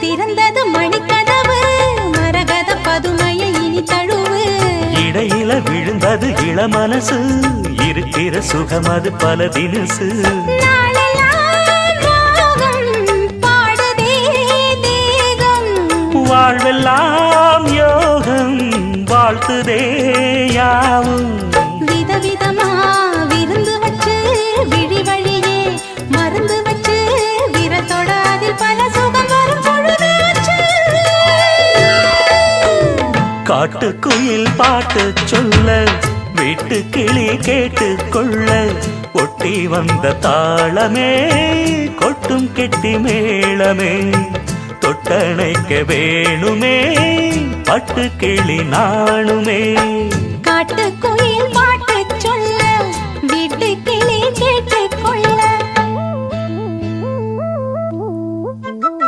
திறந்தது மணிக்கதவு மரகத பதுமையை இனி தழுவு இடையில விழுந்தது இளமனசு இருக்கிற சுகம் அது பல தினசு வாழ்வெல்லாம் யோகம் வாழ்த்துதே யாவும் விதவிதமா விருந்து வச்சு விழி வழியே மருந்து வச்சு விரத்தோட அதில் பல சுகம் வரும் பொழுதாச்சு காட்டுக்குயில் பாட்டு சொல்ல வீட்டு கிளி கேட்டு கொள்ள ஒட்டி வந்த தாளமே கொட்டும் கெட்டி மேளமே தொட்டணைக்க வேணுமே பட்டு கிளி நாணுமே காட்டுக்குயில்